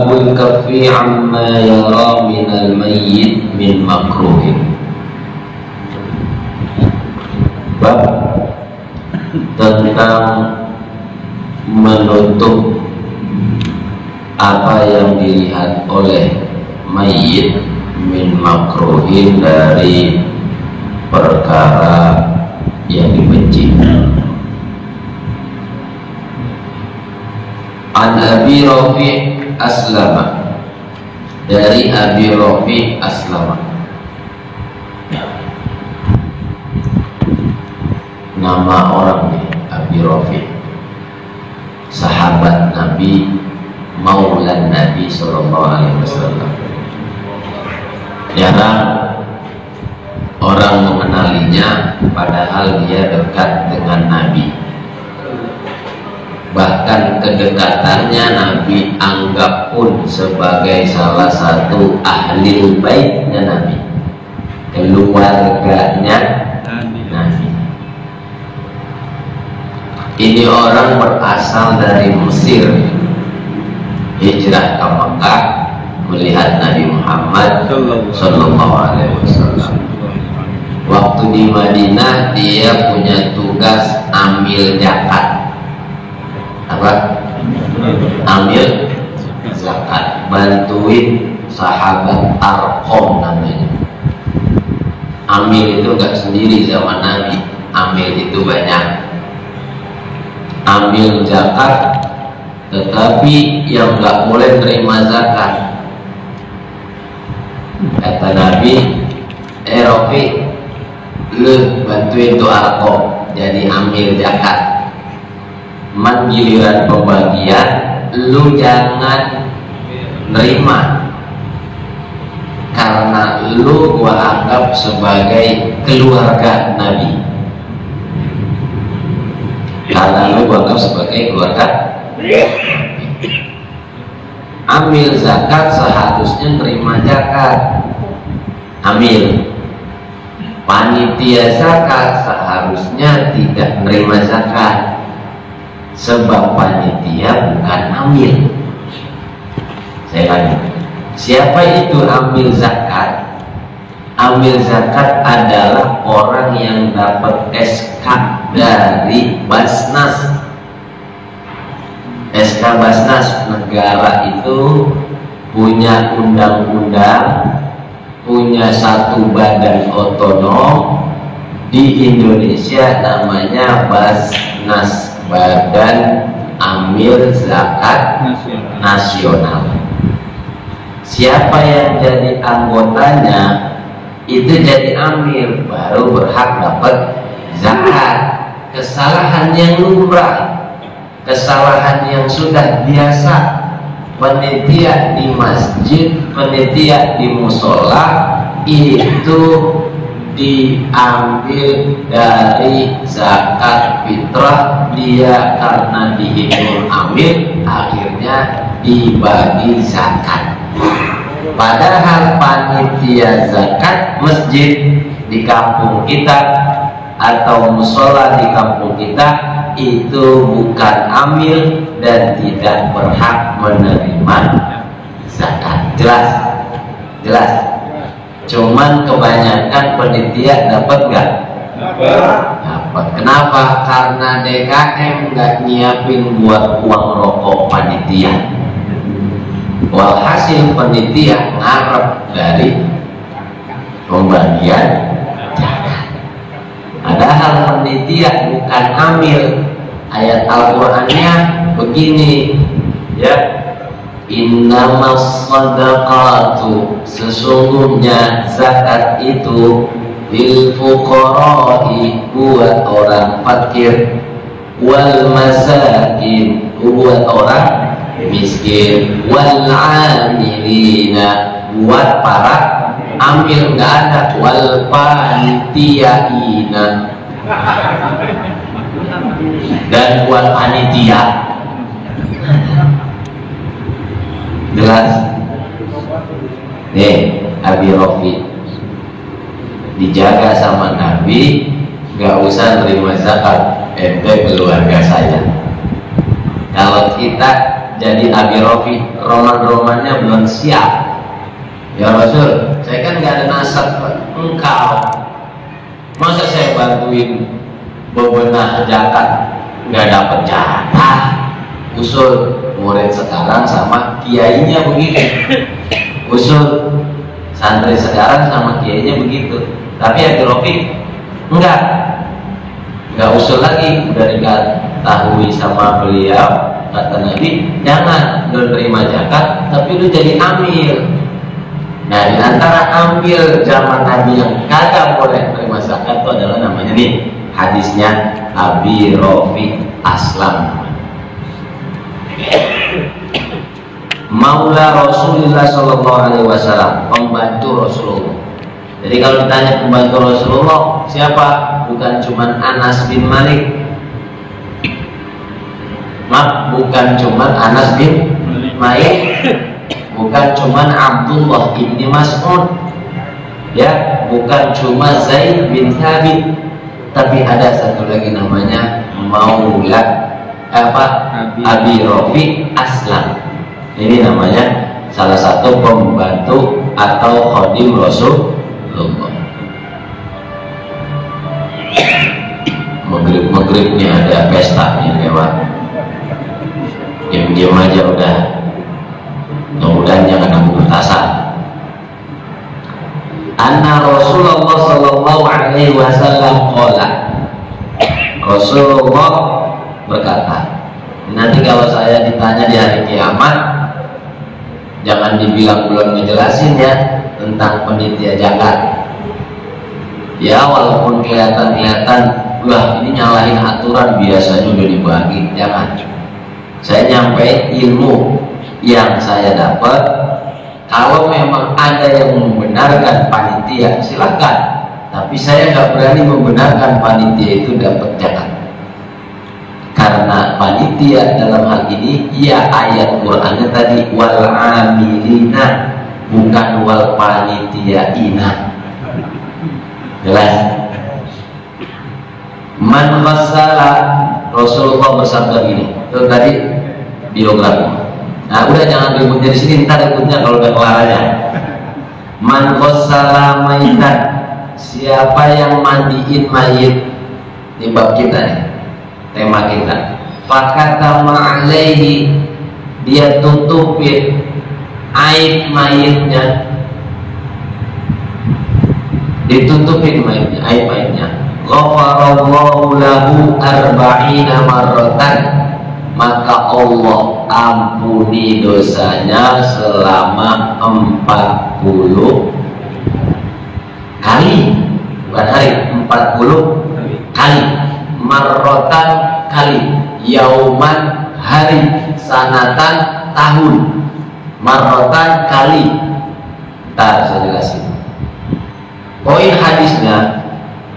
Babul kafi amma yara minal mayyit min makruhin. Bab tentang menutup apa yang dilihat oleh mayit min makruhin dari perkara yang dibenci. An Abi Rafi Aslama, dari Abi Rafi Aslama. Nama orang nih Abi Rafi, sahabat Nabi, maulan Nabi Sallallahu Alaihi Wasallam. Jarang orang mengenalinya, padahal dia dekat dengan Nabi. Bahkan kedekatannya Nabi anggap pun sebagai salah satu ahli baitnya Nabi, keluarganya Nabi. Ini orang berasal dari Mesir, hijrah ke Mekah melihat Nabi Muhammad Sallallahu Alaihi Wasallam. Waktu di Madinah dia punya tugas ambil zakat. Apa? Ambil zakat, bantuin sahabat Arqam namanya. Ambil itu enggak sendiri zaman Nabi, ambil itu banyak. Ambil zakat, tetapi yang enggak boleh terima zakat, kata Nabi, Rafi, lu bantuin tuh Arqam, jadi ambil zakat. Man giliran pembagian, lu jangan nerima, karena lu gua anggap sebagai keluarga Nabi. Karena lu gua anggap sebagai keluarga. Ambil zakat seharusnya nerima zakat. Ambil. Panitia zakat seharusnya tidak nerima zakat, sebab panitia bukan amil. Saya tanya, siapa itu amil zakat? Amil zakat adalah orang yang dapat SK dari Basnas. SK Basnas, negara itu punya undang-undang, punya satu badan otonom di Indonesia namanya Basnas, Badan Amil Zakat Nasional. Siapa yang jadi anggotanya itu jadi amil, baru berhak dapat zakat. Kesalahan yang lumrah, kesalahan yang sudah biasa, panitia di masjid, panitia di musola itu diambil dari zakat fitrah dia, karena dihitung amil akhirnya dibagi zakat. Padahal panitia zakat masjid di kampung kita atau musola di kampung kita itu bukan amil dan tidak berhak menerima zakat. Jelas? Jelas? Cuman kebanyakan panitia dapat nggak? Dapat. Kenapa? Karena DKM nggak nyiapin buat uang rokok panitia. Walhasil panitia ngarep dari pembagian zakat. Padahal panitia bukan amil. Ayat Al-Qur'annya begini, ya. Innamas sadaqatu, sesungguhnya zakat itu lil fuqara'i, buat orang fakir, wal masakin, buat orang miskin, wal amilina, buat para amil, nggak ada wal panitiaina, dan buat panitia. Jelas? Nih, Abi Rafi dijaga sama Nabi, gak usah terima zakat, ente keluarga saya. Kalau kita jadi Abi Rofi, roman-romannya belum siap. Ya Rasul, saya kan nggak ada nasab engkau, masa saya bantuin bebenah zakat nggak dapat jatah? Usul murid sekarang sama kiainya begitu, usul santri sekarang sama kiainya begitu. Tapi Abi Rofi enggak usul lagi, udah diketahui sama beliau, kata Nabi jangan lu terima zakat tapi lu jadi amil. Nah, di antara ambil zaman Nabi yang kagak boleh terima zakat itu adalah namanya nih, hadisnya Abi Rofi Aslam, Maula Rasulullah Sallallahu Alaihi Wasallam, pembantu Rasulullah. Jadi kalau ditanya pembantu Rasulullah siapa? Bukan cuman Anas bin Malik, bukan cuman Anas bin Malik, bukan cuman Abdullah bin Mas'ud, ya, bukan cuma Zaid bin Thabit, tapi ada satu lagi namanya Maula Abi Rofi Aslam. Ini namanya salah satu pembantu atau khadim Rasulullah. Maghribnya ada pestanya lewat, diam-diam aja udah, mudah-mudahan jangan nambah petasan. Anna Rasulullah Sallallahu Alaihi Wasallam qala, Rasulullah berkata, nanti kalau saya ditanya di hari kiamat, jangan dibilang belum ngejelasin ya tentang panitia zakat. Ya walaupun kelihatan wah ini nyalahin aturan, biasanya udah dibagi, jangan. Saya nyampe ilmu yang saya dapat. Kalau memang ada yang membenarkan panitia silahkan, tapi saya nggak berani membenarkan panitia itu dapat zakat. Karena panitia dalam hal ini ya ayat Qur'annya tadi wal amilina, bukan wal panitiaina. Jelas? Man ghassala, Rasulullah bersabda gini. Itu tadi biografi. Nah, udah jangan ribut dari sini, ntar ributnya kalau udah kelar aja. Man ghassala maitan, siapa yang mandiin mayit, di bab kita nih, tema kita. Fakatama alaihi, dia tutupin aib mayitnya, ditutupin mayitnya, aib-aibnya. Ghafarallahu lahu arba'ina marratan, maka Allah ampuni dosanya selama 40 kali, bukan hari, 40 kali. Marrotan kali, yauman hari, sanatan tahun. Marrotan kali. Ntar saya jelasin. Poin hadisnya,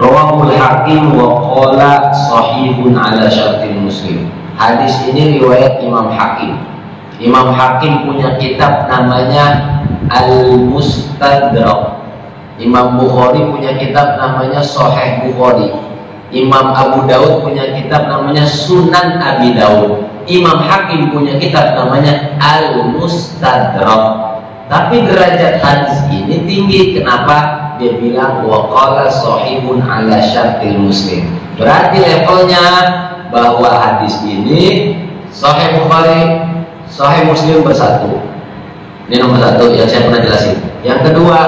rawahul Hakim wa qala sahihun ala syartil Muslim. Hadis ini riwayat Imam Hakim. Imam Hakim punya kitab namanya Al-Mustadrak. Imam Bukhari punya kitab namanya Sahih Bukhari. Imam Abu Daud punya kitab namanya Sunan Abi Daud. Imam Hakim punya kitab namanya Al-Mustadrak. Tapi derajat hadis ini tinggi. Kenapa? Dia bilang waqala sahihun ala syartil Muslim. Berarti levelnya bahwa hadis ini Sahih Bukhari, Sahih Muslim bersatu. Ini nomor satu yang saya pernah jelasin. Yang kedua,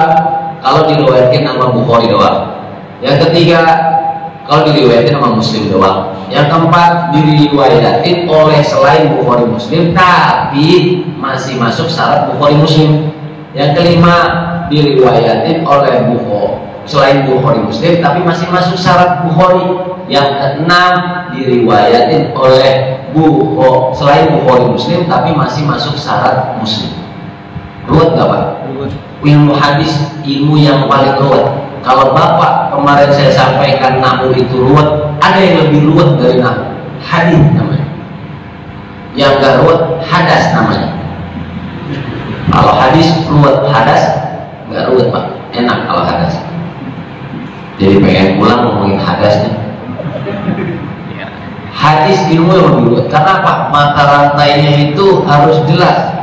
kalau diriwayatkan nama Bukhari doang. Yang ketiga, kalau diriwayatkan nama Muslim doang. Yang keempat, diriwayatin oleh selain Bukhari Muslim tapi masih masuk syarat Bukhari Muslim. Yang kelima, diriwayatin oleh Bukhari selain Bukhari Muslim tapi masih masuk syarat Bukhari. Yang keenam, diriwayatin oleh Bukhari selain Bukhari Muslim tapi masih masuk syarat Muslim. Ruwet gak Pak? Ilmu hadis ilmu yang paling ruwet. Kalau Bapak kemarin saya sampaikan nahwu itu ruwet, ada yang lebih ruwet dari nahwu. Hadis namanya. Yang gak ruwet hadas namanya. Kalau hadis ruwet, hadas gak ruwet Pak. Enak kalau hadas. Jadi pengen pulang ngomongin hadasnya. Hadis ilmu yang lebih luas. Karena apa? Mata rantainya itu harus jelas.